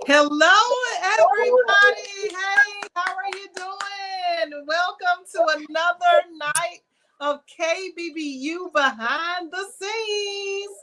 Hello, everybody. Hey, how are you doing? Welcome to another night of Kbbu Behind the Scenes.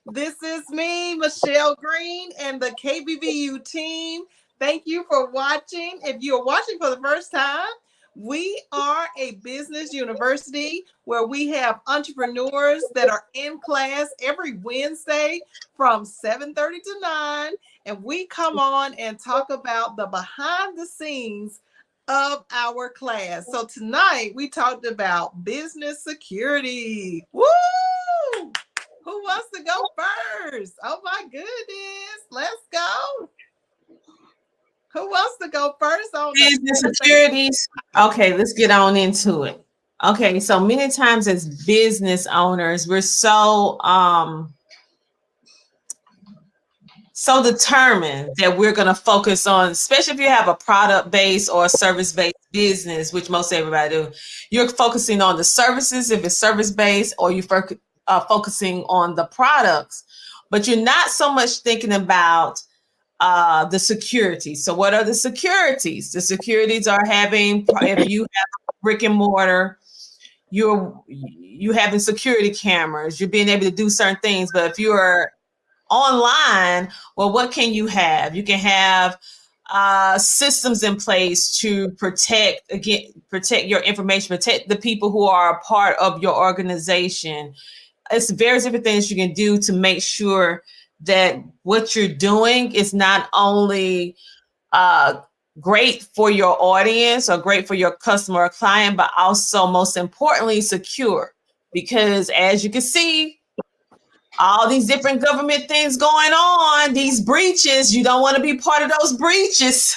This is me, Michelle Green, and the Kbbu team. Thank you for watching. If you're watching for the first time, we are a business university where we have entrepreneurs that are in class every Wednesday from 7:30 to 9, and we come on and talk about the behind the scenes of our class. So tonight we talked about business security. Woo! Who wants to go first? Oh my goodness. Let's go. Who wants to go first on the Business securities? Okay, let's get on into it. Okay, so many times as business owners, we're so determined that we're going to focus on, especially if you have a product based or a service based business, which most everybody do. You're focusing on the services if it's service based, or you're focusing on the products, but you're not so much thinking about the securities. So what are the securities? The securities are having, if you have brick and mortar, you having security cameras, you're being able to do certain things. But if you're online, well, what can you have? You can have systems in place to protect your information, protect the people who are a part of your organization. It's various different things you can do to make sure that what you're doing is not only great for your audience or great for your customer or client, but also most importantly, secure. Because as you can see, all these different government things going on, these breaches, you don't want to be part of those breaches.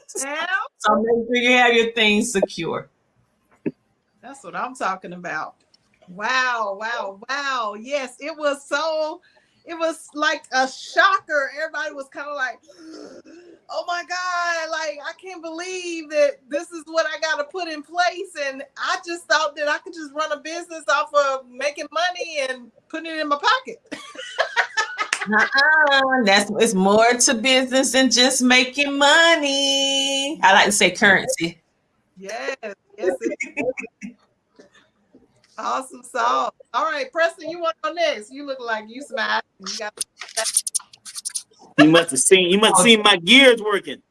So make sure you have your things secure. That's what I'm talking about. Wow, wow, wow. Yes, it was like a shocker. Everybody was kind of like, oh my God, like I can't believe that this is what I got to put in place. And I just thought that I could just run a business off of making money and putting it in my pocket. It's more to business than just making money. I like to say currency. Yes, yes. Awesome song. All right, Preston, you want to go next? You look like you smile. You must have seen my gears working.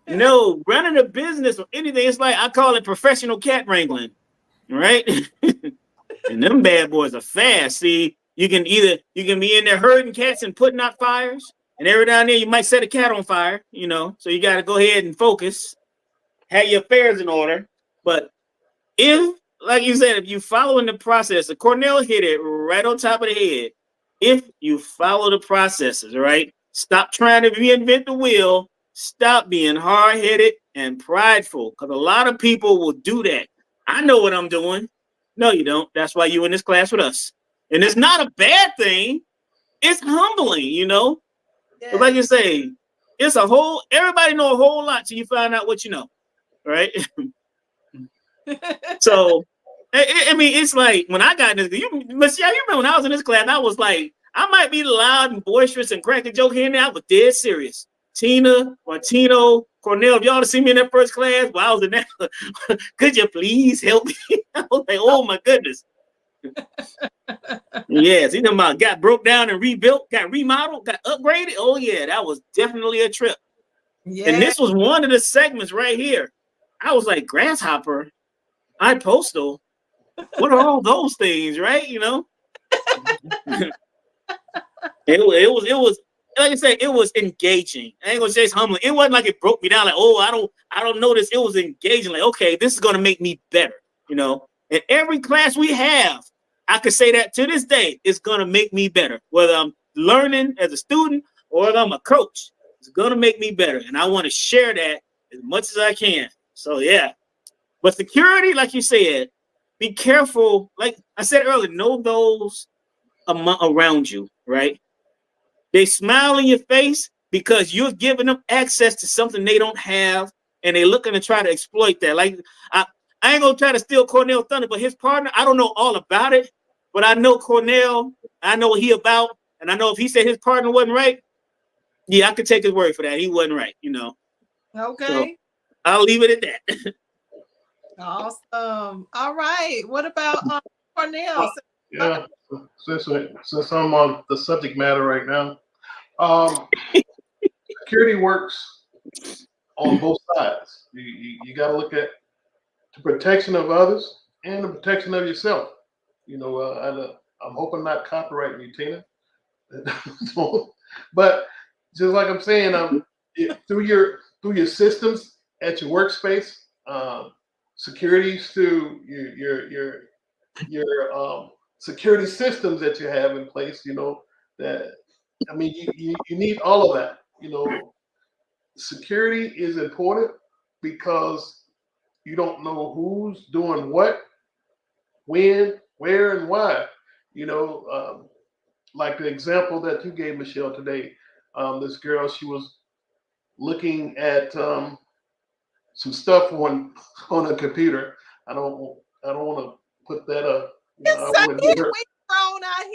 Running a business or anything, it's like I call it professional cat wrangling, right? And them bad boys are fast. See, you can be in there herding cats and putting out fires, and every now and then you might set a cat on fire, so you got to go ahead and focus, have your affairs in order. But if, like you said, if you follow in the process, Cornell hit it right on top of the head. If you follow the processes, right? Stop trying to reinvent the wheel. Stop being hard-headed and prideful, because a lot of people will do that. I know what I'm doing. No, you don't. That's why you're in this class with us. And it's not a bad thing. It's humbling, Yeah. But like you say, everybody know a whole lot till you find out what you know, right? So, I mean, it's like when I got in this, Michelle, you remember when I was in this class, I was like, I might be loud and boisterous and crack a joke here and there, but dead serious. Tina, Martino, Cornell, if y'all have seen me in that first class, well, I was in that. Could you please help me? I was like, oh my goodness. Yes, got broke down and rebuilt, got remodeled, got upgraded. Oh yeah, that was definitely a trip. Yeah. And this was one of the segments right here. I was like, Grasshopper, iPostal. What are all those things, right? It was like I said, it was engaging. I ain't gonna say it's humbling. It wasn't like it broke me down. Like, oh, I don't know this. It was engaging. Like, okay, this is gonna make me better. In every class we have, I could say that to this day, it's gonna make me better. Whether I'm learning as a student or if I'm a coach, it's gonna make me better. And I want to share that as much as I can. So yeah. But security, like you said, be careful. Like I said earlier, know those around you, right? They smile in your face because you're giving them access to something they don't have, and they're looking to try to exploit that. Like I ain't gonna try to steal Cornell thunder, but his partner, I don't know all about it, but I know Cornell, I know what he about, and I know if he said his partner wasn't right, Yeah, I could take his word for that. He wasn't right, you know. Okay. So I'll leave it at that. Awesome. All right. What about Cornell? Yeah, since I'm on the subject matter right now, security works on both sides. You got to look at the protection of others and the protection of yourself. You know, I'm hoping not copyright me, Tina. But just like I'm saying, through your systems at your workspace, securities through your security systems that you have in place. You know that. I mean, you need all of that. You know, security is important because you don't know who's doing what, when, where, and why. You know, like the example that you gave, Michelle, today. This girl, she was looking at some stuff on a computer. I don't want to put that up. You know, I want to give her. Thrown out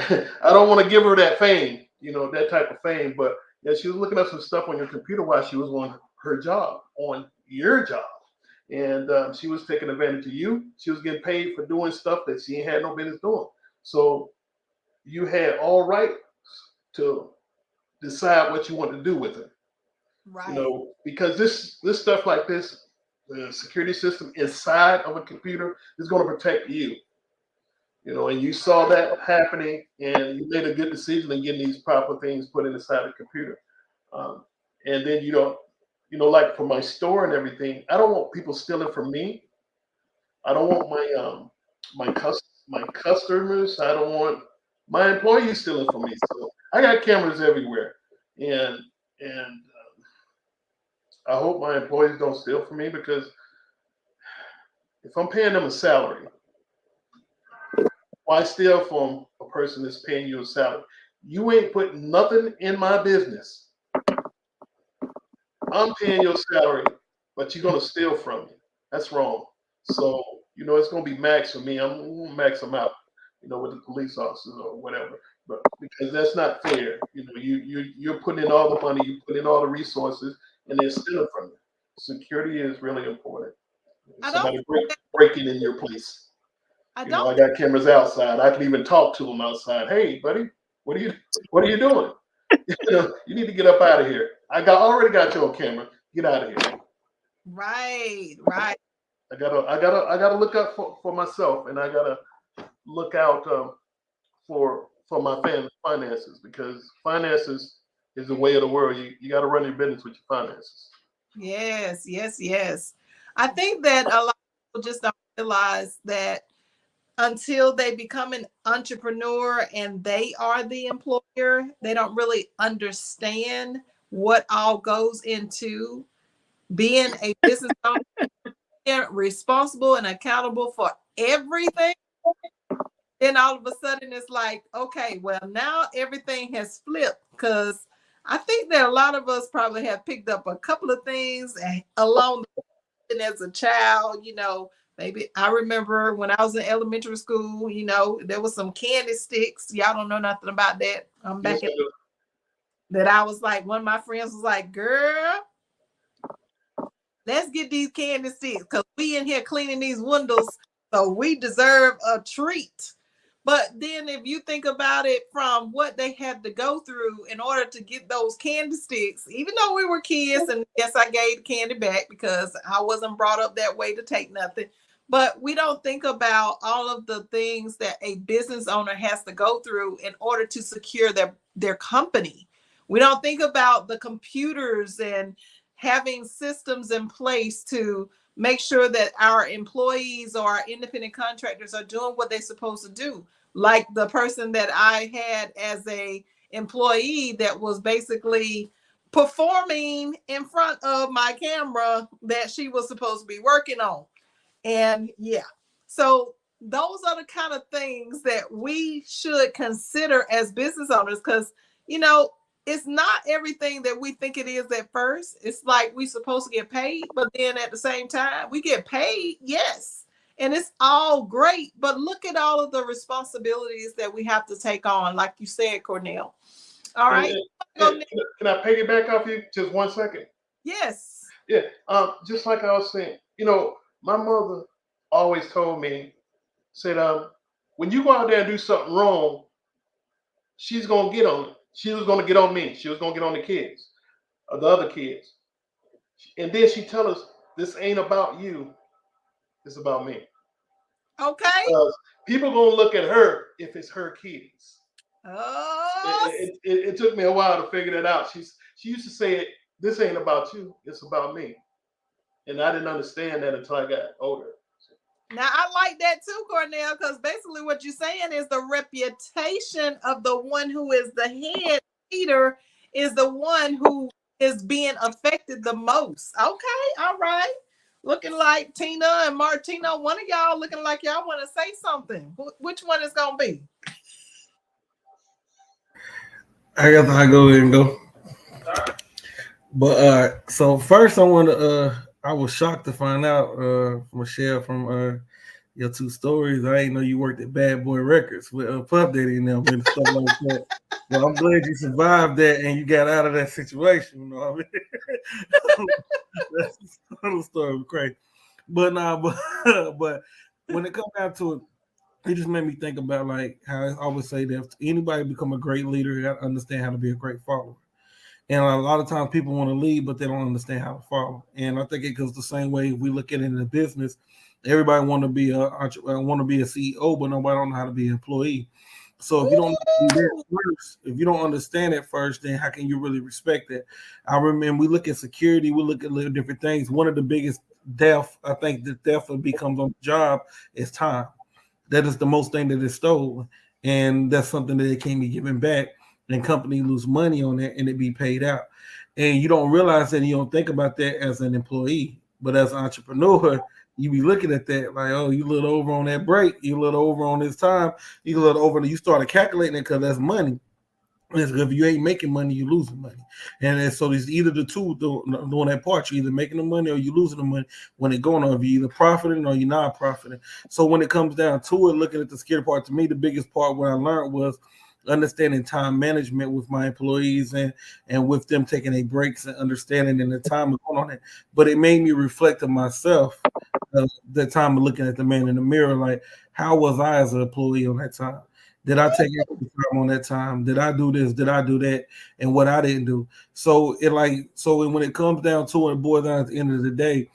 here. I don't want to give her that fame. You know, that type of fame. But yeah, she was looking up some stuff on your computer while she was on her job, on your job. And she was taking advantage of you. She was getting paid for doing stuff that she ain't had no business doing. So you had all right to decide what you want to do with it. Right. You know, because this stuff like this, the security system inside of a computer is going to protect you. You know, and you saw that happening, and you made a good decision in getting these proper things put inside the computer. And then like for my store and everything, I don't want people stealing from me. I don't want my customers. I don't want my employees stealing from me. So I got cameras everywhere, and I hope my employees don't steal from me, because if I'm paying them a salary, why steal from a person that's paying you a salary? You ain't putting nothing in my business. I'm paying your salary, but you're gonna steal from me. That's wrong. So it's gonna be max for me. I'm gonna max them out, with the police officers or whatever. But because that's not fair. You're putting in all the money, you put in all the resources, and they're stealing from you. Security is really important. Somebody breaking in your place. I got cameras outside. I can even talk to them outside. Hey, buddy, what are you doing? You need to get up out of here. I already got you on camera. Get out of here. Right. I gotta look out for myself, and I gotta look out for my finances, because finances is the way of the world. You got to run your business with your finances. Yes. I think that a lot of people just don't realize that until they become an entrepreneur and they are the employer, they don't really understand what all goes into being a business owner, responsible and accountable for everything. Then all of a sudden it's like, okay, well, now everything has flipped, because I think that a lot of us probably have picked up a couple of things along the way as a child. Maybe I remember when I was in elementary school, there was some candy sticks. Y'all don't know nothing about that. I'm back in that. I was like, one of my friends was like, girl, let's get these candy sticks, because we in here cleaning these windows, so we deserve a treat. But then if you think about it from what they had to go through in order to get those candy sticks, even though we were kids, and yes, I gave the candy back because I wasn't brought up that way to take nothing. But we don't think about all of the things that a business owner has to go through in order to secure their company. We don't think about the computers and having systems in place to make sure that our employees or our independent contractors are doing what they're supposed to do. Like the person that I had as a employee that was basically performing in front of my camera that she was supposed to be working on. And yeah, so those are the kind of things that we should consider as business owners, because, it's not everything that we think it is at first. It's like we're supposed to get paid, but then at the same time, we get paid, yes. And it's all great, but look at all of the responsibilities that we have to take on, like you said, Cornell. All And, right. and, Go and next. can I piggyback off you just 1 second? Yes. Yeah. Just like I was saying, my mother always told me, said, when you go out there and do something wrong, she's gonna get on it. She was gonna get on me. She was gonna get on the kids, the other kids. And then she tell us, this ain't about you. It's about me. Okay. Because people gonna look at her if it's her kids. Oh, It took me a while to figure that out. She used to say, this ain't about you. It's about me. And I didn't understand that until I got older. now I like that too, Cornell, because basically what you're saying is the reputation of the one who is the head leader is the one who is being affected the most. Okay, all right. Looking like Tina and Martina, one of y'all looking like y'all want to say something. Which one is gonna be? I guess I go ahead and go. But so first I want to I was shocked to find out Michelle from your two stories. I didn't know you worked at Bad Boy Records with Puff Daddy and them and stuff like that. Well, I'm glad you survived that and you got out of that situation. You know what I mean? That's another story, crazy. But nah, but when it comes down to it, it just made me think about like how I always say that if anybody become a great leader, you got to understand how to be a great follower. And a lot of times people want to lead, but they don't understand how to follow. And I think it goes the same way we look at it in the business. Everybody want to be a CEO, but nobody don't know how to be an employee. So if you don't do that Ooh. first, if you don't understand it first, then how can you really respect it? I remember we look at security, we look at little different things. One of the biggest death, I think, the death that becomes on the job is time. That is the most thing that is stolen, and that's something that it can't be given back. And company lose money on that, and it be paid out. And you don't realize that, and you don't think about that as an employee, but as an entrepreneur, you be looking at that like, oh, you a little over on that break, you a little over on this time, you a little over. You started calculating it because that's money. If you ain't making money, you losing money, and so there's either the two doing that part. You're either making the money or you losing the money when it going on. You either profiting or you're not profiting. So when it comes down to it, looking at the scary part, to me, the biggest part what I learned was understanding time management with my employees and with them taking a breaks and understanding and the time going on it. But it made me reflect on myself. The time of looking at the man in the mirror, like how was I as an employee on that time? Did I take extra time on that time? Did I do this? Did I do that? And what I didn't do. So when it comes down to it, boys, at the end of the day,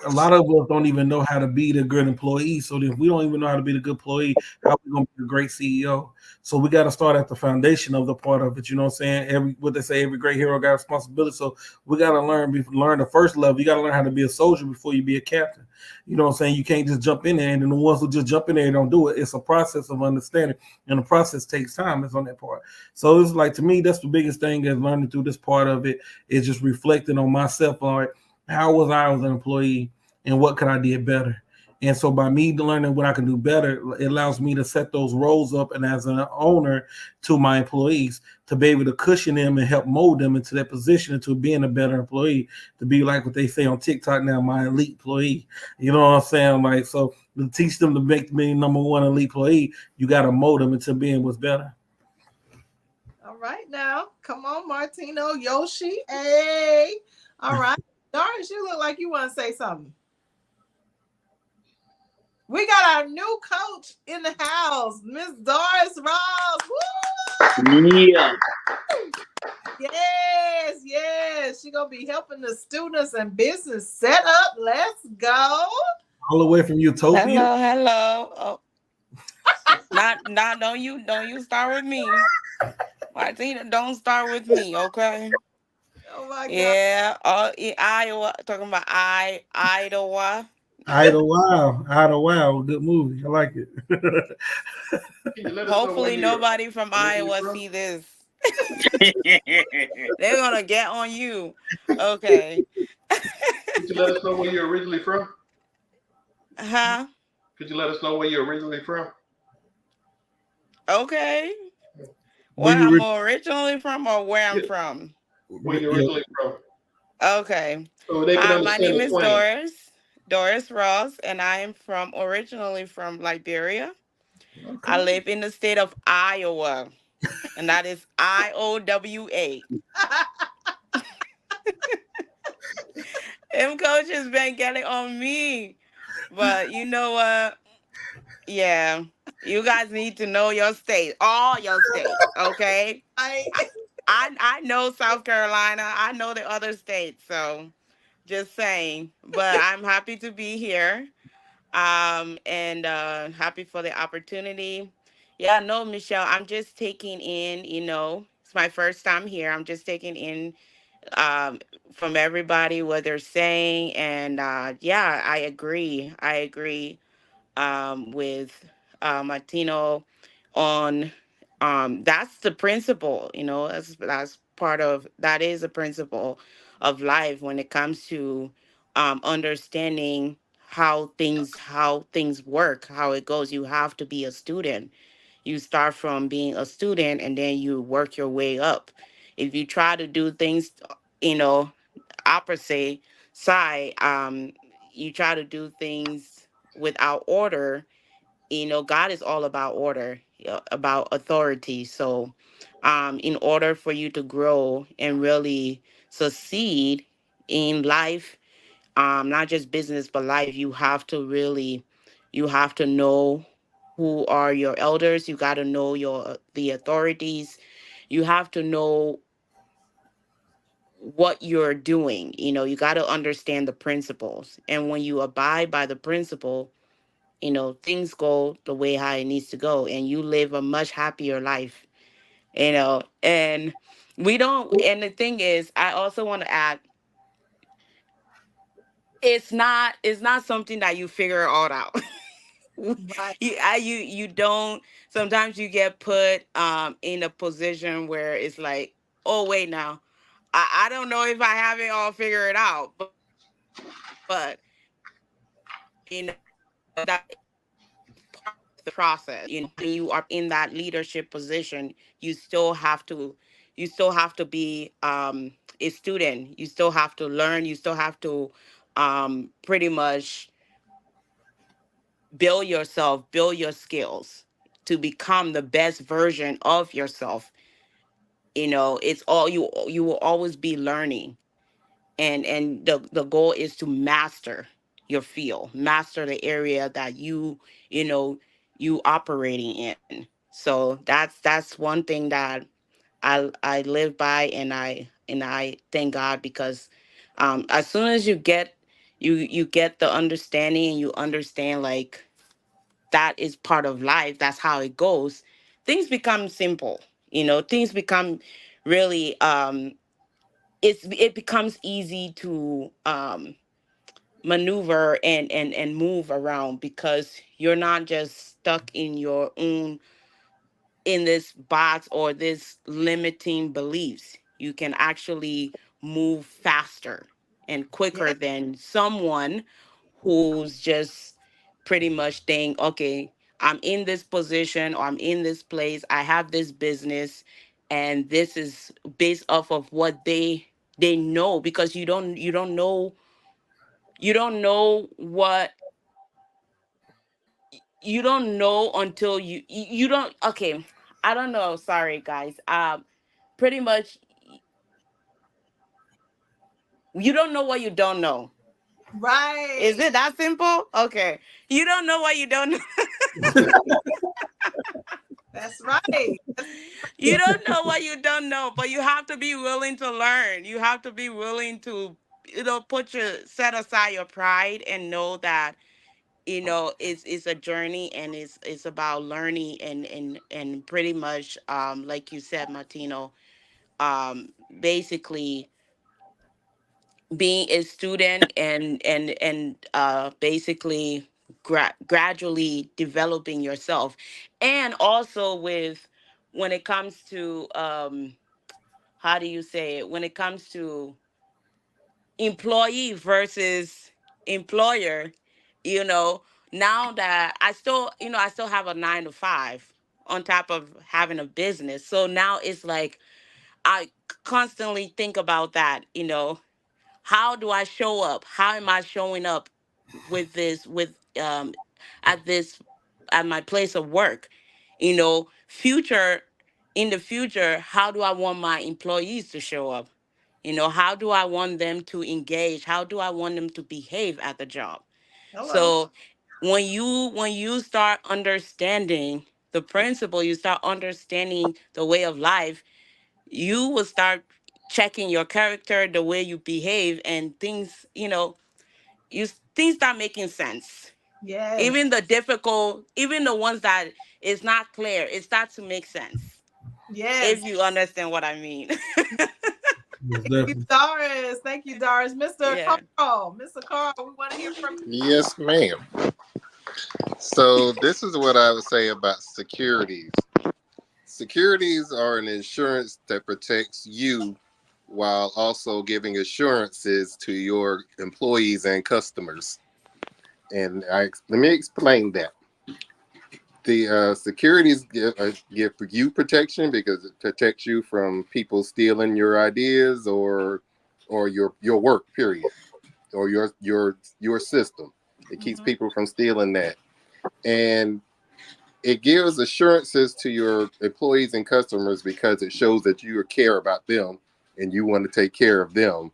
a lot of us don't even know how to be the good employee. So if we don't even know how to be the good employee, how are we gonna be a great CEO? So we got to start at the foundation of the part of it. You know what I'm saying? What they say, every great hero got responsibility. So we got to learn the first level. You got to learn how to be a soldier before you be a captain. You know what I'm saying? You can't just jump in there, and then the ones who just jump in there don't do it. It's a process of understanding, and the process takes time. It's on that part. So it's like, to me, that's the biggest thing is learning through this part of it is just reflecting on myself. Like, how was I as an employee, and what could I do better? And so by me learning what I can do better, it allows me to set those roles up and as an owner to my employees to be able to cushion them and help mold them into that position into being a better employee, to be like what they say on TikTok now, my elite employee. You know what I'm saying? Like, so to teach them to make me number one elite employee, you got to mold them into being what's better. All right now. Come on, Martino, Yoshi. Hey. All right. Doris, you look like you want to say something. We got our new coach in the house, Miss Doris Ross. Woo! Yeah. Yes, yes. She's gonna be helping the students and business set up. Let's go. All the way from Utopia. Hello. Oh, not don't you start with me. Martina, don't start with me, okay? Oh my God. Yeah, Iowa, talking about Iowa. Idlewild, good movie. I like it. Can you let us know where Hopefully you're nobody from originally Iowa from? see this. They're gonna get on you. Okay. Could you let us know where you're originally from? Huh? Could you let us know where you're originally from? Okay. Where Where you I'm re- originally from or where I'm Yeah, from? where you're yeah, originally from, Okay. so they can Hi, my understand name the is twang. Doris Ross, and I am originally from Liberia. I okay. live in the state of Iowa. and that is IOWA. Them coaches been getting on me. But you know what? Yeah. You guys need to know your state, all your states, okay? I I know South Carolina. I know the other states, so just saying. But I'm happy to be here. And happy for the opportunity. Yeah, no, Michelle, I'm just taking in, it's my first time here. I'm just taking in um from everybody what they're saying, and yeah, I agree with Martino on that's the principle, that's part of that is a principle of life when it comes to understanding how things work, how it goes. You have to be a student. You start from being a student and then you work your way up. If you try to do things, you know, opposite side, you try to do things without order. God is all about order, about authority. So in order for you to grow and really succeed in life, not just business but life, you have to know who are your elders. You got to know the authorities. You have to know what you're doing. You got to understand the principles, and when you abide by the principle, things go the way how it needs to go, and you live a much happier life. And we don't. And the thing is, I also want to add, it's not something that you figure all out. right. You don't. Sometimes you get put in a position where it's like, oh wait, now I don't know if I have it all figured out, but that part of the process. When you are in that leadership position, you still have to be a student. You still have to learn. You still have to pretty much build yourself, build your skills to become the best version of yourself. It's all you will always be learning, and the goal is to master your field, master the area that you know you operating in. So that's one thing that I live by, and I thank God, because as soon as you get the understanding, and you understand, like, that is part of life, that's how it goes, things become simple. Things become really it becomes easy to maneuver and move around, because you're not just stuck in this box or this limiting beliefs. You can actually move faster and quicker Yeah. than someone who's just pretty much saying, okay, I'm in this position, or I'm in this place, I have this business, and this is based off of what they know. Because you don't know what you don't know until you don't. Okay, I don't know, sorry guys. Pretty much, you don't know what you don't know. Is Right. it that simple? Okay, you don't know what you don't know. That's right. That's You don't know what you don't know, but you have to be willing to learn. You have to be willing to, set aside your pride, and know that, it's a journey, and it's about learning, and pretty much, like you said, Martino, basically being a student, and basically gradually developing yourself. And also, when it comes to, how do you say it, when it comes to employee versus employer, you know now that I still have a 9 to 5 on top of having a business. So now it's like, I constantly think about that. How do I show up? How am I showing up with at this at my place of work? Future. in the future, how do I want my employees to show up? How do I want them to engage? How do I want them to behave at the job? Hello. So when you start understanding the principle, you start understanding the way of life, you will start checking your character, the way you behave, and things, things start making sense. Yes. Even the ones that is not clear, it starts to make sense. Yes. If you understand what I mean. Most Thank you, definitely. Doris. Thank you, Doris. Mr. Yeah. Carl. Mr. Carl, we want to hear from you. Yes, ma'am. So this is what I would say about securities. Securities are an insurance that protects you while also giving assurances to your employees and customers. And let me explain that. The securities give you protection because it protects you from people stealing your ideas or your work, period, or your system. It keeps people from stealing that. And it gives assurances to your employees and customers because it shows that you care about them and you want to take care of them.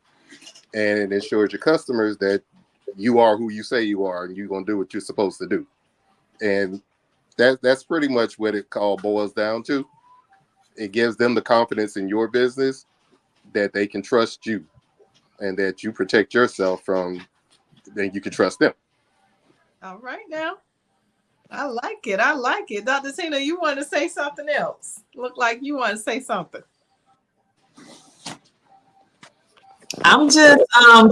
And it ensures your customers that you are who you say you are and you're going to do what you're supposed to do. And that's pretty much what it all boils down to. It gives them the confidence in your business that they can trust you and that you protect yourself from, then you can trust them. All right now. I like it. I like it. Dr. Tina, you want to say something else? Look like you want to say something. I'm just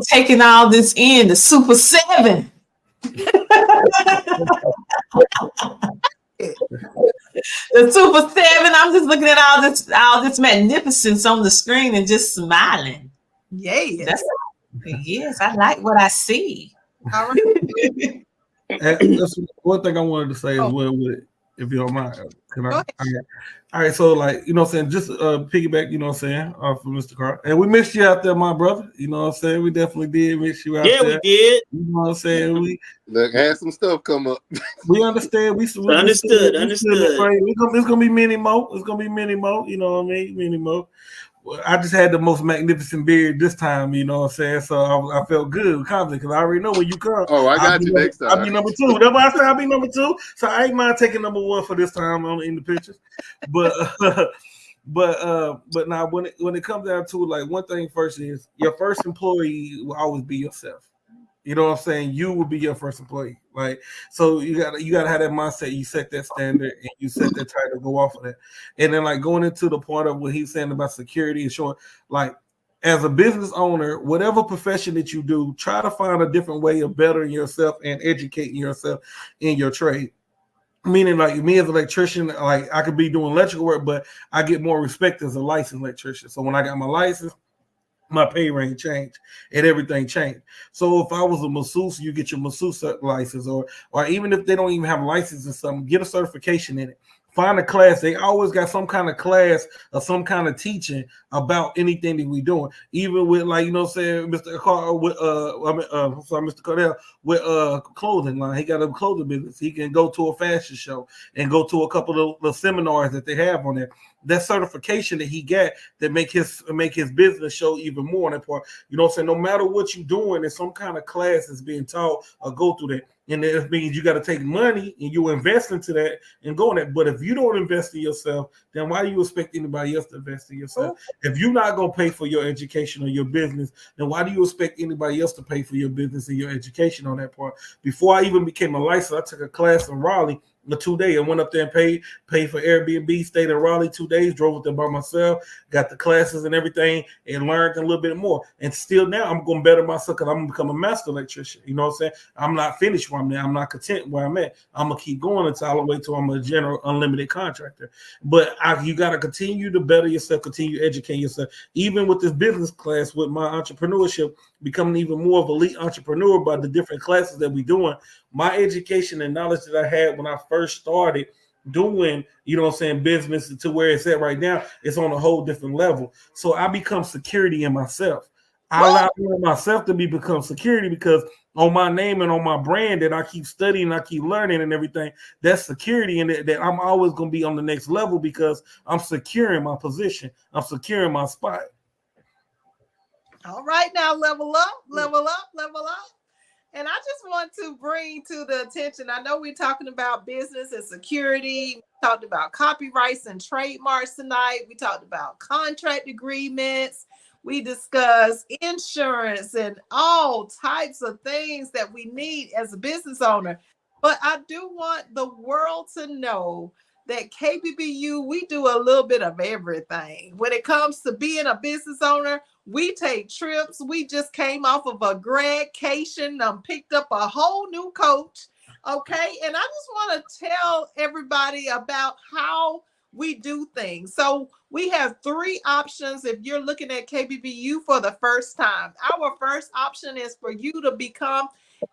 taking all this in, the Super 7. The Super 7. I'm just looking at all this magnificence on the screen and just smiling. Yes. Yes, I like what I see. All right. That's one thing I wanted to say as well with it, if you don't mind. All right, so like, you know what I'm saying, just piggyback, you know what I'm saying, from Mr. Carr. And we missed you out there, my brother. You know what I'm saying? We definitely did miss you out there. Yeah, we did. You know what I'm saying? We had some stuff come up. We understand. We Understood. It's gonna be many more. It's gonna be many more. You know what I mean? Many more. Well, I just had the most magnificent beard this time. You know what I'm saying? So I felt good, confident, because I already know when you come. Oh, I got you next time. I'll be number 2. That's why I said I'll be number 2. So I ain't mind taking number 1 for this time in the pictures. But but now when it comes down to it, like, one thing first is your first employee will always be yourself. You know what I'm saying? You will be your first employee. Like, so you gotta have that mindset. You set that standard and you set that title, go off of that. And then, like, going into the part of what he's saying about security and showing, like, as a business owner, whatever profession that you do, try to find a different way of bettering yourself and educating yourself in your trade. Meaning, like, me as an electrician, like, I could be doing electrical work, but I get more respect as a licensed electrician. So when I got my license, my pay range changed and everything changed. So if I was a masseuse, you get your masseuse license, or even if they don't even have a license or something, get a certification in it. Find a class. They always got some kind of class or some kind of teaching about anything that we doing. Even with, like, you know what I'm saying, Mr. Carr with Mr. Cordell with clothing line. He got a clothing business. He can go to a fashion show and go to a couple of the seminars that they have on there. That certification that he got that make his business show even more on that part. You know what I'm saying? No matter what you're doing, there's some kind of class that's being taught or go through that. And it means you got to take money and you invest into that and go in that. But if you don't invest in yourself, then why do you expect anybody else to invest in yourself? If you're not going to pay for your education or your business, then why do you expect anybody else to pay for your business and your education on that part? Before I even became a licensed, I took a class in Raleigh. The 2 days, I went up there and paid for Airbnb, stayed in Raleigh 2 days, drove up there by myself, got the classes and everything, and learned a little bit more. And still now I'm going to better myself because I'm going to become a master electrician. You know what I'm saying? I'm not finished where I'm at. I'm not content where I'm at. I'm going to keep going until all the way till I'm a general unlimited contractor. But you got to continue to better yourself, continue educating yourself. Even with this business class, with my entrepreneurship, becoming even more of an elite entrepreneur by the different classes that we're doing, my education and knowledge that I had when I first started doing, you know what I'm saying, business to where it's at right now, it's on a whole different level. So I become security in myself. I allow myself to become security because on my name and on my brand that I keep studying, I keep learning and everything, that's security, and that I'm always going to be on the next level because I'm securing my position. I'm securing my spot. All right, now level up, level up, level up. And I just want to bring to the attention, I know we're talking about business and security. We talked about copyrights and trademarks tonight. We talked about contract agreements. We discussed insurance and all types of things that we need as a business owner. But I do want the world to know that KBBU, we do a little bit of everything. When it comes to being a business owner, we take trips. We just came off of a graduation, picked up a whole new coach. Okay. And I just want to tell everybody about how we do things. So we have 3 options if you're looking at KBBU for the first time. Our first option is for you to become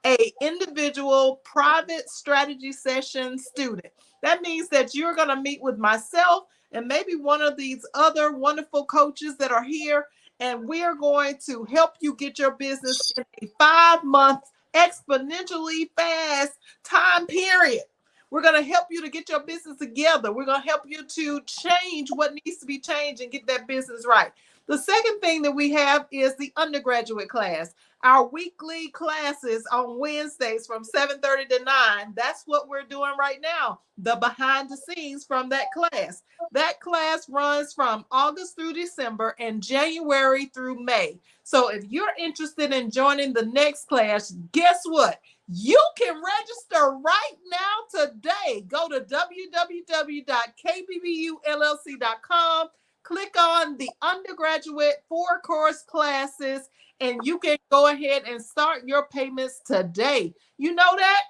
a individual private strategy session student. That means that you're going to meet with myself and maybe one of these other wonderful coaches that are here, and we're going to help you get your business in a 5-month exponentially fast time period. We're going to help you to get your business together. We're going to help you to change what needs to be changed and get that business right. The second thing that we have is the undergraduate class. Our weekly classes on Wednesdays from 7:30 to 9. That's what we're doing right now, the behind the scenes from that class. That class runs from August through December and January through May. So if you're interested in joining the next class, guess what? You can register right now today. Go to www.kbbullc.com, click on the undergraduate 4-course classes, and you can go ahead and start your payments today. You know that?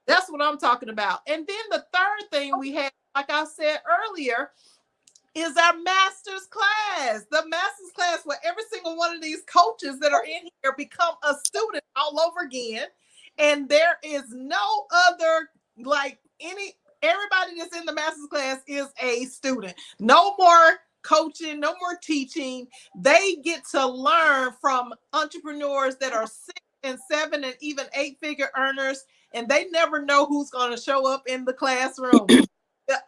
That's what I'm talking about. And then the third thing we have, like I said earlier, is our master's class. The master's class where every single one of these coaches that are in here become a student all over again. And there is no other, everybody that's in the master's class is a student. No more coaching, no more teaching. They get to learn from entrepreneurs that are 6 and 7 and even 8-figure earners, and they never know who's going to show up in the classroom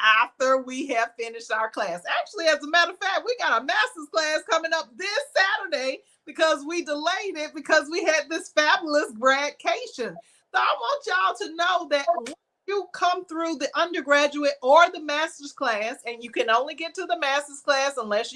after we have finished our class. Actually, as a matter of fact, we got a master's class coming up this Saturday because we delayed it because we had this fabulous graduation. So I want y'all to know that when you come through the undergraduate or the master's class, and you can only get to the master's class unless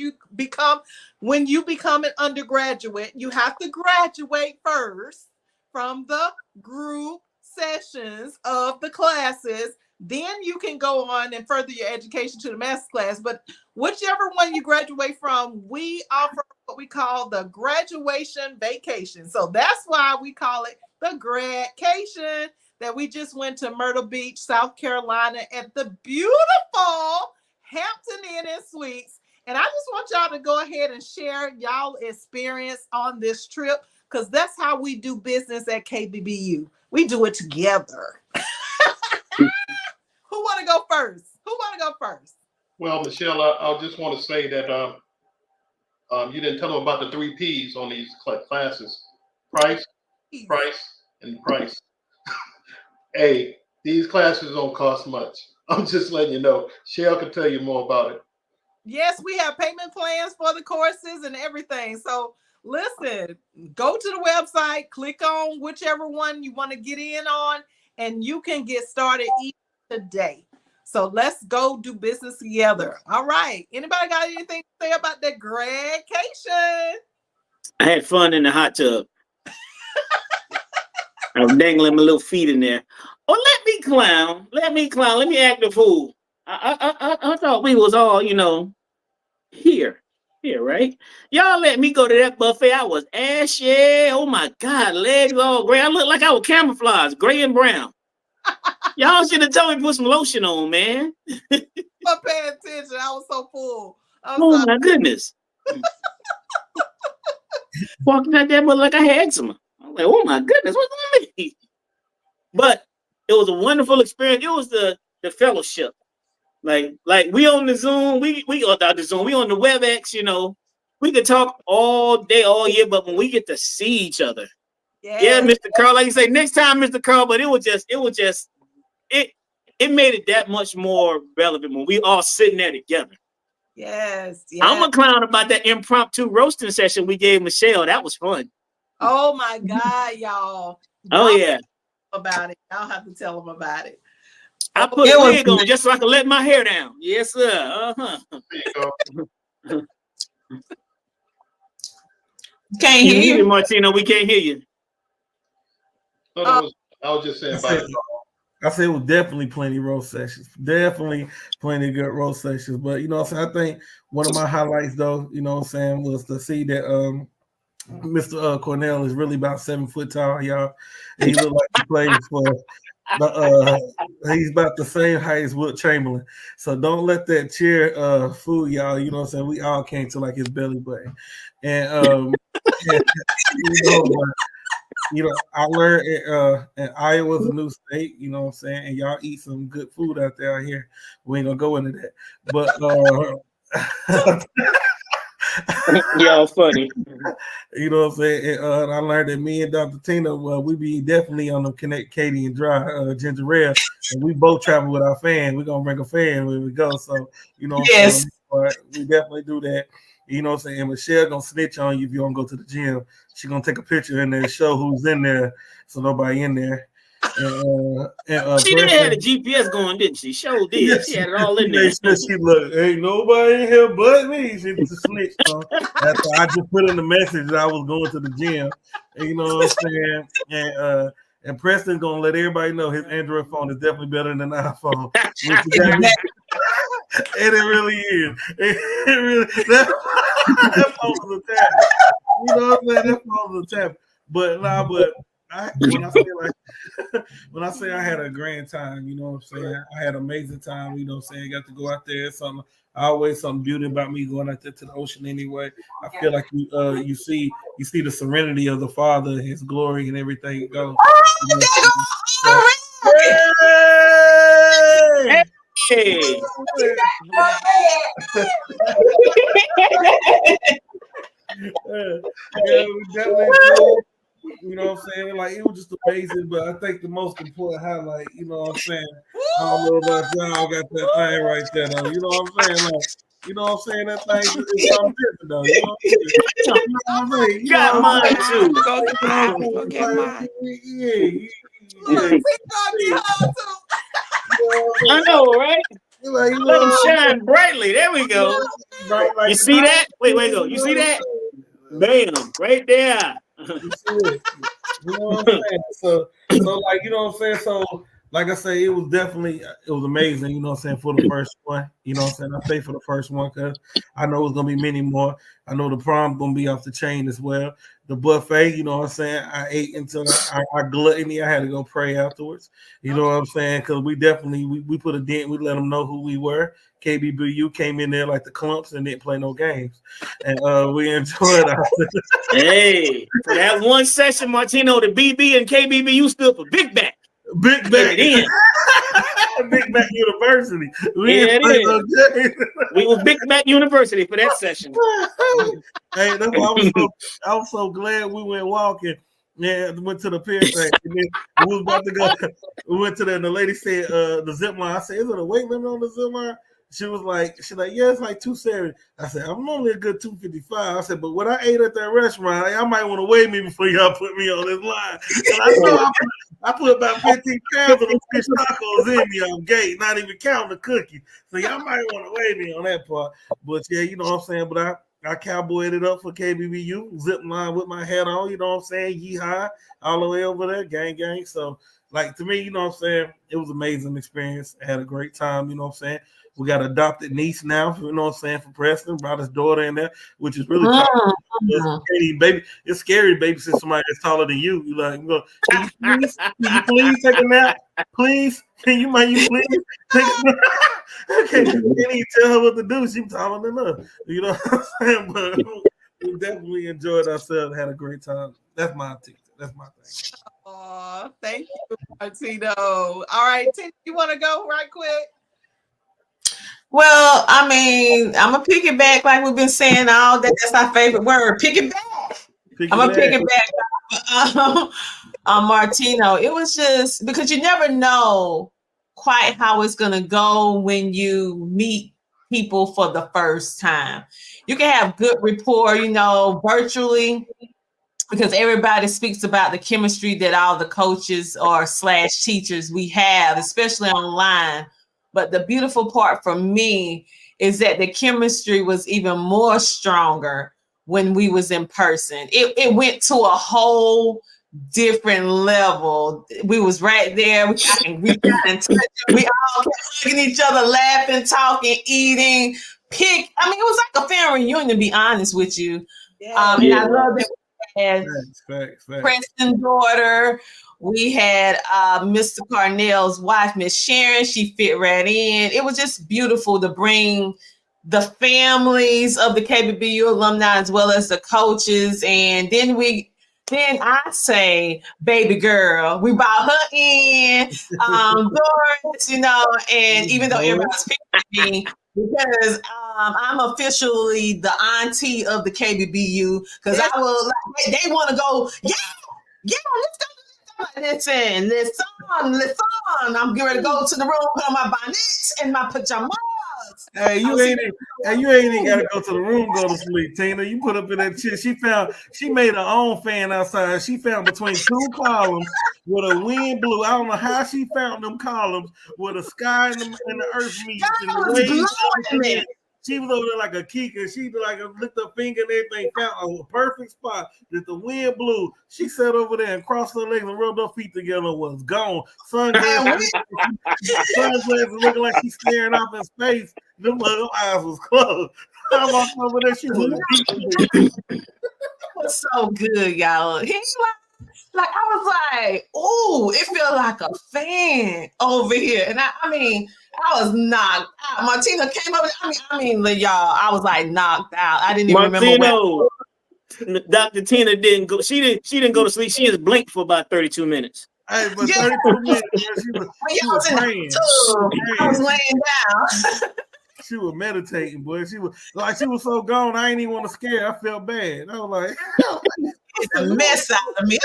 when you become an undergraduate, you have to graduate first from the group sessions of the classes. Then you can go on and further your education to the master's class. But whichever one you graduate from, we offer what we call the graduation vacation. So that's why we call it the gradcation, that we just went to Myrtle Beach, South Carolina at the beautiful Hampton Inn and Suites. And I just want y'all to go ahead and share y'all experience on this trip, because that's how we do business at KBBU. We do it together. Who want to go first? Well, Michelle, I just want to say that you didn't tell them about the 3 P's on these classes: price, and price. Hey, these classes don't cost much. I'm just letting you know. Shell can tell you more about it. Yes, we have payment plans for the courses and everything. So listen, go to the website, click on whichever one you want to get in on, and you can get started today. So let's go do business together. All right. Anybody got anything to say about that graduation? I had fun in the hot tub. I was dangling my little feet in there. Oh, let me clown. Let me act a fool. I thought we was all, here, right? Y'all let me go to that buffet. I was ashy. Oh my God, legs all gray. I looked like I was camouflaged, gray and brown. Y'all should have told me to put some lotion on, man. I'm paying attention. I was so full. Oh my goodness. Walking out there, but like I had eczema. I was like, oh my goodness, what's on me? But it was a wonderful experience. It was the fellowship. Like we on the Zoom, we on the Zoom, we on the WebEx, we could talk all day, all year, but when we get to see each other, Yeah. Mr. Carl, like you say, next time, Mr. Carl, but it made it that much more relevant when we all sitting there together. Yes. I'm a clown about that impromptu roasting session we gave Michelle. That was fun. Oh my God, y'all. Oh yeah. About it. I'll have to tell them about it. I put a wig on just so I can let my hair down. Yes, sir. Can't hear you, Martino. We can't hear you. I was just saying about it. I say it was definitely plenty of roast sessions. Definitely plenty of good roast sessions. But you know what I'm saying? I think one of my highlights though, you know what I'm saying, was to see that Mr. Cornell is really about 7 foot tall, y'all. And he looked like he plays for he's about the same height as Wilt Chamberlain. So don't let that chair fool y'all. You know what I'm saying? We all came to like his belly button. And you know, I learned and Iowa's a new state, you know what I'm saying? And y'all eat some good food out there out here. We ain't gonna go into that. But y'all funny. You know what I'm saying? And I learned that me and Dr. Tina, we be definitely on the Connect Katie and Dry ginger ale. And we both travel with our fan. We're gonna bring a fan when we go. So, you know what I'm saying? We definitely do that. You know what I'm saying? And Michelle gonna snitch on you if you don't go to the gym. She gonna take a picture in there, show who's in there, so nobody in there. She did have the GPS going, didn't she? Sure did. Yeah, she had it all in there. She looked, ain't nobody in here but me. She snitched on. After I just put in the message that I was going to the gym. And you know what I'm saying? And Preston's gonna let everybody know his Android phone is definitely better than an iPhone. And it really is. It really that phone was a tablet. You know what I'm saying? That phone was a tablet. But when I say I had a grand time, you know what I'm saying? I had an amazing time, you know what I'm saying? Got to go out there. Something beauty about me going out there to the ocean anyway. I feel like you see the serenity of the Father, his glory and everything go. Hey. We definitely, you know what I'm saying? Like, it was just amazing, but I think the most important highlight, you know what I'm saying? I don't know about y'all got that thing right there, though. You know what I'm saying? Like, you know what I'm saying? That thing is something different, though. You know what I'm saying? Got mine, too. Go get mine. I know, right? Let them shine brightly. There we go. You see that? Wait, go. You see that? Bam, right there. You see it. You know what I'm saying? So like, you know what I'm saying? So like I say, it was amazing, you know what I'm saying, for the first one. You know what I'm saying? I say for the first one because I know it's gonna be many more. I know the prom gonna be off the chain as well. The buffet, you know what I'm saying? I ate until I gluttony. I had to go pray afterwards. You know what I'm saying? Because we definitely we put a dent. We let them know who we were. Kbbu came in there like the clumps and didn't play no games, and we enjoyed ourselves. Hey, for that one session, Martino, the BB and Kbbu stood for Big Back. Big Back. Big Back University. We was Big Back University for that session. Hey, that's why I was so glad we went walking. Yeah, went to the pier thing. And then we was about to go. We went to and the lady said the zip line. I said, is it a weight limit on the zip line? She's like, yeah, it's like 270. I said, I'm only a good 255. I said, but what I ate at that restaurant, y'all might want to weigh me before y'all put me on this line. And I know I put about 15 pounds of the fish tacos in me on gate, not even counting the cookie. So y'all might want to weigh me on that part. But yeah, you know what I'm saying? But I cowboyed it up for Kbbu, zip line with my hat on, you know what I'm saying? Yeehaw, all the way over there, gang. So, like, to me, you know what I'm saying? It was an amazing experience. I had a great time, you know what I'm saying? We got an adopted niece now, you know what I'm saying, for Preston. Brought his daughter in there, which is really tough. It's scary to babysit somebody that's taller than you. You like, can you please take a nap? Please? Can you please take a nap? Can't even tell her what to do. She's taller than us. You know what I'm saying? But we definitely enjoyed ourselves, had a great time. That's my thing. That's my thing. Oh, thank you, Martino. All right, Tina, you want to go right quick? Well, I mean, I'm gonna pick it back like we've been saying all day. That's our favorite word. Pick it back. Pick I'm it gonna pick back. it back. Martino. It was just because you never know quite how it's gonna go when you meet people for the first time. You can have good rapport, virtually, because everybody speaks about the chemistry that all the coaches or slash teachers we have, especially online. But the beautiful part for me is that the chemistry was even more stronger when we was in person. It went to a whole different level. We was right there. I can reach out and touch it. We all kept hugging each other, laughing, talking, eating. I mean, it was like a family reunion, to be honest with you. And I love that we had Facts. Princeton's daughter. We had Mr. Carnell's wife, Miss Sharon. She fit right in. It was just beautiful to bring the families of the KBBU alumni as well as the coaches. And then I say, baby girl, we brought her in, Doris, and even though everybody's picking me, because I'm officially the auntie of the KBBU, because I will, like, they want to go, yeah, let's go. Listen. I'm getting ready to go to the room, put on my bonnets and my pajamas. Hey, you ain't even gotta go to the room, go to sleep, Tina. You put up in that chair. She made her own fan outside. She found between two columns with a wind blew. I don't know how she found them columns where the sky and the earth meet and the waves. She was over there like a kika. She like licked her finger and everything, found a perfect spot that the wind blew. She sat over there and crossed her legs and rubbed her feet together. Was gone. Sunglasses looking like she's staring off in space. Them eyes was closed. I walked over there. She was It was so good, y'all. He like I was like, oh, it felt like a fan over here. And I mean, I was knocked out. Martina came up. Y'all, I was like knocked out. I didn't even remember where. Dr. Tina didn't go. She didn't go to sleep. She just blinked for about 32 minutes. Hey, but 32 minutes, she was praying. I was laying down. She was meditating, boy. She was so gone. I ain't even want to scare. I felt bad. I was like, it's a mess out of me.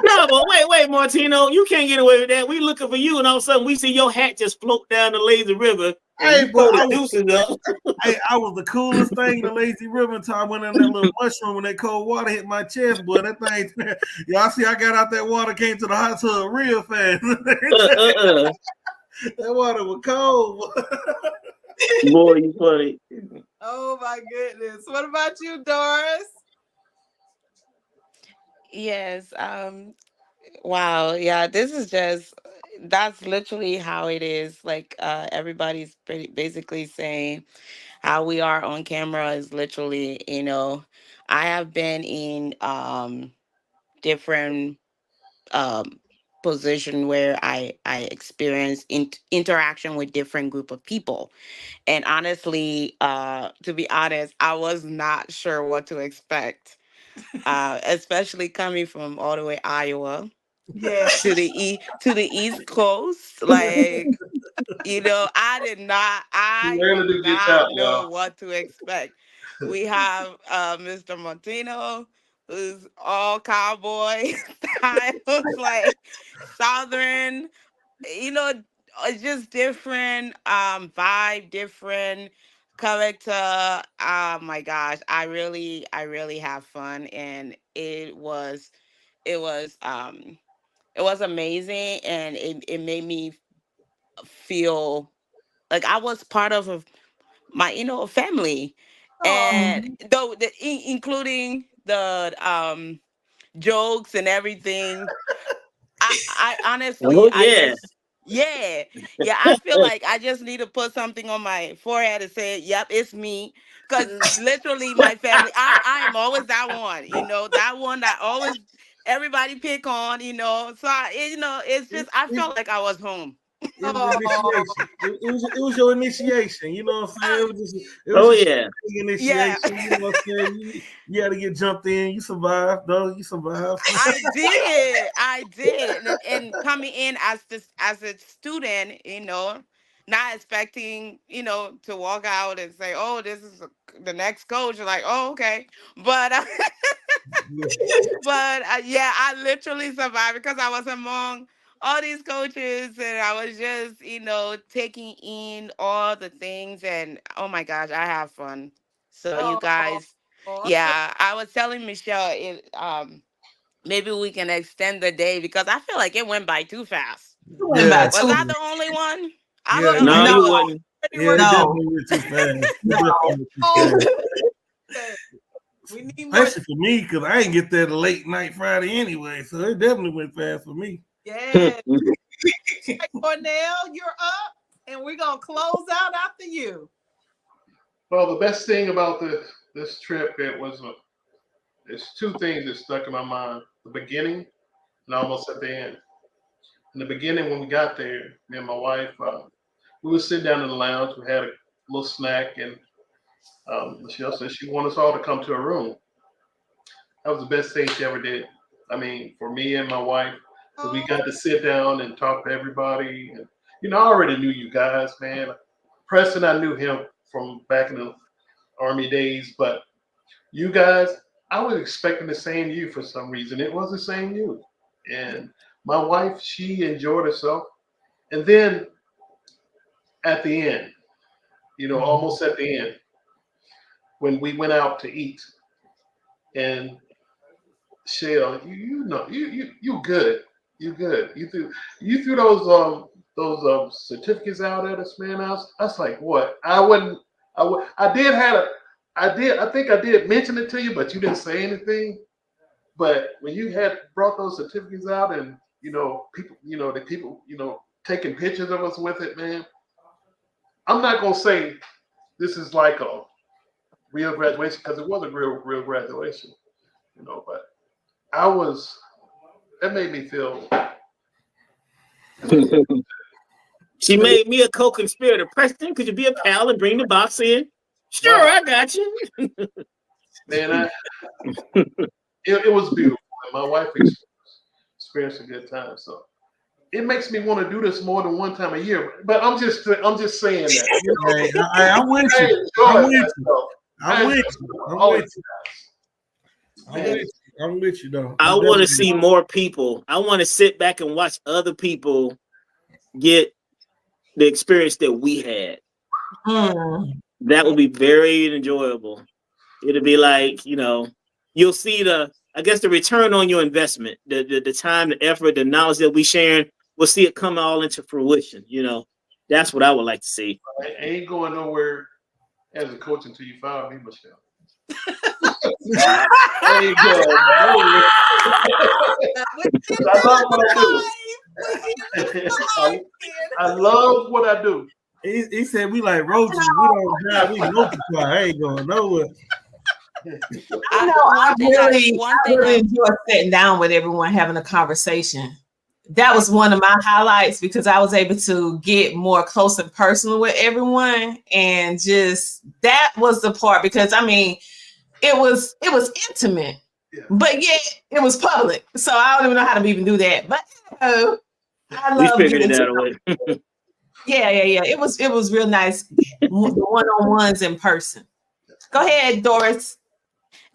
No, but wait, Martino, you can't get away with that. We looking for you, and all of a sudden we see your hat just float down the lazy river. Hey, but I was the coolest thing in the lazy river until I went in that little mushroom when that cold water hit my chest, boy. That thing, y'all see, I got out that water, came to the hot tub real fast. That water was cold. Boy, you funny. Oh my goodness. What about you, Doris? Yes. Wow. Yeah, that's literally how it is. Like everybody's basically saying how we are on camera is literally, I have been in different um position where I experience interaction with different group of people. And honestly, to be honest, I was not sure what to expect. Especially coming from all the way Iowa to the East Coast. Like, I did not know what to expect. We have Mr. Montino, who's all cowboy style, like Southern, you know, it's just different vibe, different character. Oh my gosh, I really have fun, and it was it was amazing, and it made me feel like I was part of my family. And though including the jokes and everything, I honestly, Oh yeah. yeah, I feel like I just need to put something on my forehead and say, "Yep, it's me." Because literally, my family, I am always that one, that one that always everybody pick on, So it's just I felt like I was home. It was initiation. It was your initiation. You know what I'm saying? Initiation. Yeah. You know what I'm saying? You had to get jumped in. You survived, though. You survived. I did, and coming in as a student, not expecting, to walk out and say, "Oh, this is the next coach." You're like, "Oh, okay," but yeah, I literally survived because I was among all these coaches and I was just, taking in all the things and oh my gosh, I have fun. So you Oh, guys, awesome. yeah, I was telling Michelle maybe we can extend the day because I feel like it went by too fast. You went Yeah, by Was two. I the only one? I yeah, felt you, No, like you No, wouldn't. Pretty yeah. It much no, definitely went too fast. It no. definitely went too Oh, fast. we need more. Especially for me, because I didn't get there the late night Friday anyway, so it definitely went fast for me. Yeah. Right, Cornell, you're up, and we're gonna close out after you. Well, the best thing about this trip, it was there's two things that stuck in my mind: the beginning and almost at the end. In the beginning, when we got there, me and my wife, we were sitting down in the lounge. We had a little snack, and Michelle said she wanted us all to come to her room. That was the best thing she ever did. I mean, for me and my wife, because we Oh, got to sit down and talk to everybody. And I already knew you guys, man. Preston, I knew him from back in the army days, but you guys, I was expecting the same you for some reason. It was the same you. And my wife, she enjoyed herself. And then at the end, almost at the end, when we went out to eat, and Shell, you good. You good. You threw those certificates out at us, man. I was like, what? I wouldn't. I did had a. I did. I think I did mention it to you, but you didn't say anything. But when you had brought those certificates out, and people, the people, taking pictures of us with it, man. I'm not gonna say this is like a real graduation because it was a real graduation, but I was. That made me feel. She made me a co-conspirator. Preston, could you be a pal and bring the box in? Sure, Wow, I got you. man, it was beautiful. And my wife experienced a good time. So it makes me want to do this more than one time a year. But I'm just saying that. Hey, I'm with I you. I'm enjoyed with you. myself. I I'm with enjoyed you. I'm all of with you you. I'm guys. with Man, you. I'm with you though. I I'm want to definitely. see more people. I want to sit back and watch other people get the experience that we had. mm, That would be very enjoyable. It'll be like, you'll see I guess the return on your investment, the time, the effort, the knowledge that we sharing, we'll see it come all into fruition. That's what I would like to see. I ain't going nowhere as a coach until you fire me, Michelle. I ain't going nowhere. we give I love them what I do. life. We give them life, I love what I do. He said we like roaches. We don't die. We multiply. I ain't going nowhere. I know. I really, one I thing really I enjoy sitting down with everyone having a conversation. That was one of my highlights because I was able to get more close and personal with everyone, and just that was the part because I mean it was intimate, Yeah. but yet it was public. So I don't even know how to even do that. But I We love figured getting it to out away. yeah. It was real nice. The one-on-ones in person. Go ahead, Doris.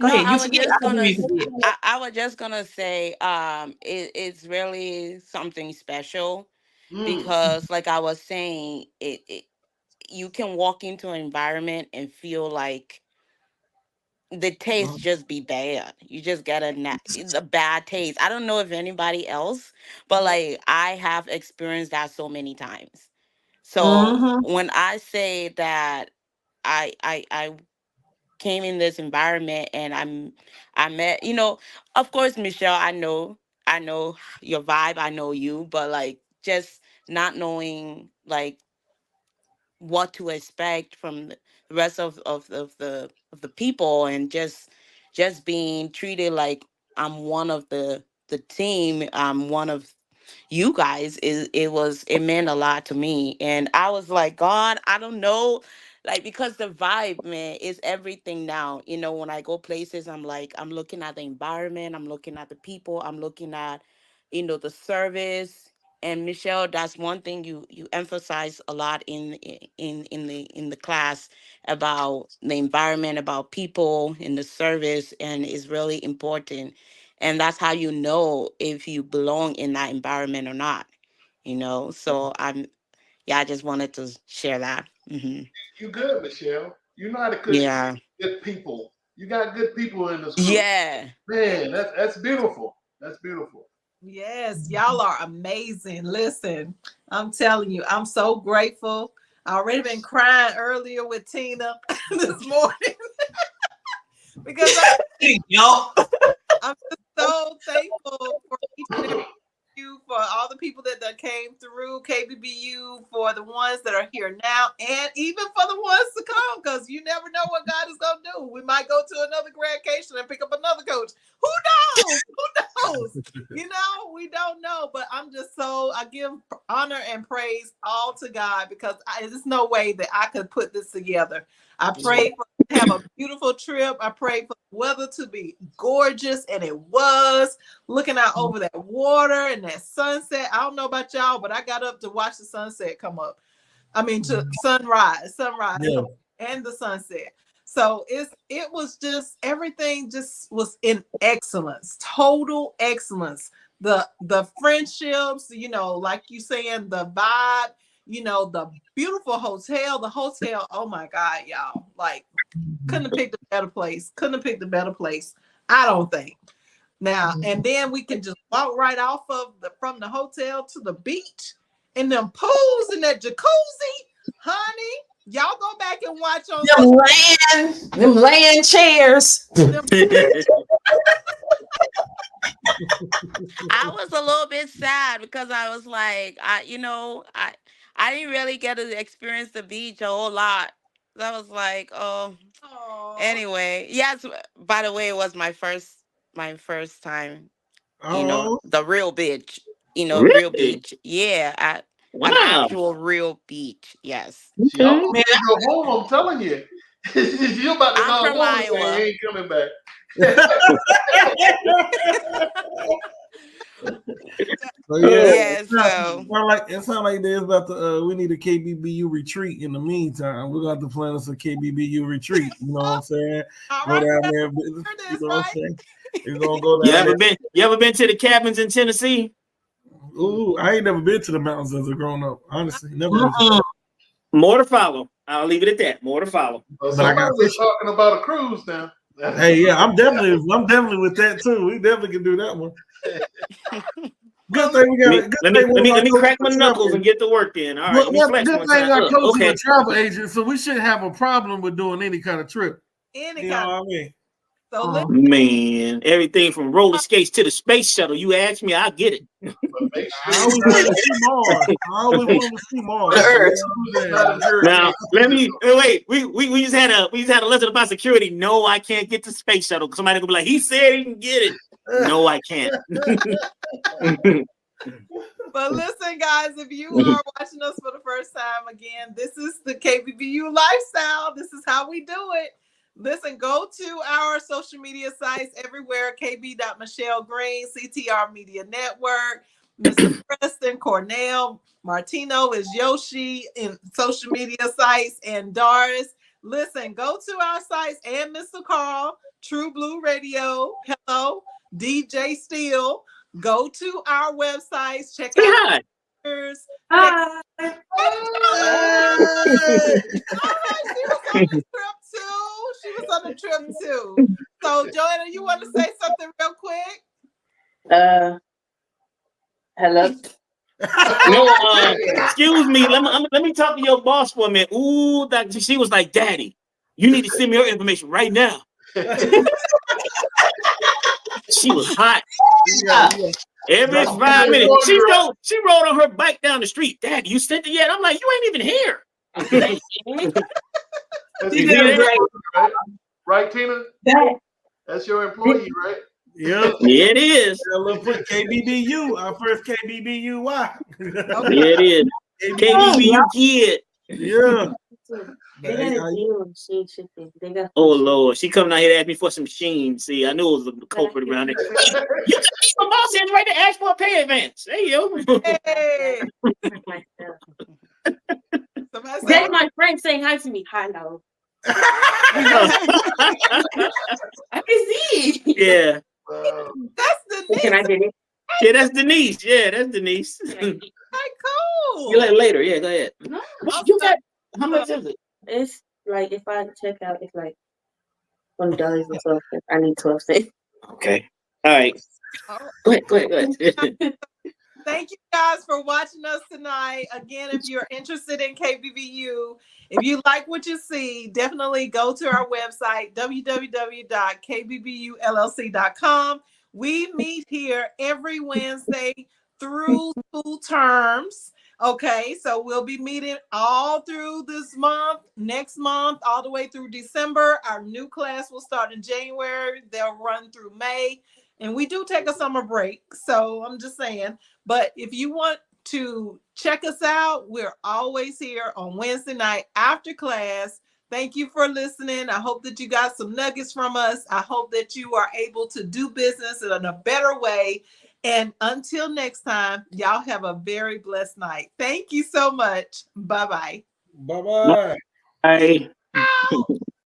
Go no, ahead. You forget. I don't even forget. I was just gonna say, it's really something special Mm. because, like I was saying, it you can walk into an environment and feel like the taste just be bad. You just get a bad taste. I don't know if anybody else, but like I have experienced that so many times. So Mm-hmm. when I say that I came in this environment and I met, of course, Michelle, I know your vibe, I know you, but like just not knowing like what to expect from the rest of the people, and just being treated like I'm one of the team, I'm one of you guys, it meant a lot to me. And I was like, God, I don't know, like, because the vibe, man, is everything now. When I go places, I'm like, I'm looking at the environment, I'm looking at the people, I'm looking at the service. And Michelle, that's one thing you emphasize a lot in the class about the environment, about people in the service, and is really important. And that's how you know if you belong in that environment or not. So yeah, I just wanted to share that. You good, Michelle. You know how to cook Yeah. good people. You got good people in this group. Yeah. Man, that's beautiful. That's beautiful. Yes, y'all are amazing. Listen, I'm telling you, I'm so grateful. I already been crying earlier with Tina this morning because I'm just so thankful for each and every you, for all the people that came through KBBU, for the ones that are here now, and even for the ones to come, because you never know what God is going to do. We might go to another graduation and pick up another coach. Who knows? Who knows? We don't know, but I give honor and praise all to God, because there's no way that I could put this together. I pray for to have a beautiful trip. I pray for the weather to be gorgeous, and it was. Looking out over that water and that sunset. I don't know about y'all, but I got up to watch the sunset come up. I mean, to sunrise, Yeah. and the sunset. So it was just, everything just was in excellence, total excellence. The friendships, like you saying, the vibe, the beautiful hotel, oh my God, y'all, like, couldn't have picked a better place. I don't think. Now, and then we can just walk right off from the hotel to the beach, and them pools and that jacuzzi, honey. Y'all go back and watch on them land chairs. I was a little bit sad because I was like, I didn't really get to experience the beach a whole lot. So I was like, oh. Aww. Anyway, yes. By the way, it was my first time. Oh, The real beach. Really? Real beach. Yeah, at an Wow. actual real beach. Yes. She almost didn't go home, I'm telling you. You about to I'm go from home and say, Iowa. "He ain't coming back." so yeah. Yeah, so It sounds like there's about to we need a KBBU retreat in the meantime. We're gonna have to plan us a KBBU retreat. You know what I'm saying? All Go right, down there. You know what I'm saying? We're gonna go You down ever there. been to the cabins in Tennessee? Ooh, I ain't never been to the mountains as a grown up. Honestly, never been to that. More to follow. I'll leave it at that. More to follow. Well, But I got somebody was talking about a cruise now. Hey, yeah, I'm definitely with that too. We definitely can do that one. Good thing we got. Let me crack my knuckles and get to work then. All right, let me flex good one thing time. our coach Okay. is a travel agent, so we shouldn't have a problem with doing any kind of trip. Any You know kind what of. I mean? So Man, everything from roller skates to the space shuttle. You ask me, I'll get it. But make I sure always wanted to see Mars. I always wanted to see Mars. Now let me wait. We just had a lesson about security. No, I can't get the space shuttle. Somebody gonna be like, he said he can get it. No, I can't. But listen, guys, if you are watching us for the first time, again, this is the KBBU lifestyle. This is how we do it. Listen, go to our social media sites everywhere, kb.Michelle Green, CTR Media Network, Mr. Preston, Cornell, Martino is Yoshi in social media sites, and Doris. Listen, go to our sites, and Mr. Carl, True Blue Radio, hello, DJ Steele. Go to our websites, check out pictures. Hi. All right, she was on the trip too. So, Joanna, you want to say something real quick? Hello. No, excuse me. Let me talk to your boss for a minute. Ooh, she was like, "Daddy, you need to send me your information right now." She was hot. Every 5 minutes, she rode on her bike down the street. Dad, you sent it yet? I'm like, you ain't even here. You did great. Right, Tina? That's your employee, right? Yeah, it is. KBBU, our first KBBUY. Yeah, it is. KBBU kid. Yeah. They got a deal on Sheen Chicken. They got. Oh Lord, she coming out here to ask me for some Sheen. See, I knew it was a culprit around there. You can see my boss is right to ask for a pay advance. There you go. Hey. That's my friend saying hi to me. Hello. I can see. Yeah. That's Denise. Can I get it? Yeah, that's Denise. Yeah, that's Denise. Hey, cool. You like later? Yeah, go ahead. No, you got how much is it? It's like if I check out, it's like $20 or something. I need 12 cents. Okay. All right. Go ahead. Thank you guys for watching us tonight. Again, if you're interested in KBBU, if you like what you see, definitely go to our website, www.kbbulllc.com. We meet here every Wednesday through school terms. Okay, so we'll be meeting all through this month, next month, all the way through December. Our new class will start in January. They'll run through May. And we do take a summer break. So I'm just saying. But if you want to check us out, we're always here on Wednesday night after class. Thank you for listening. I hope that you got some nuggets from us. I hope that you are able to do business in a better way. And until next time, y'all have a very blessed night. Thank you so much. Bye-bye. Bye-bye. Bye. Ow.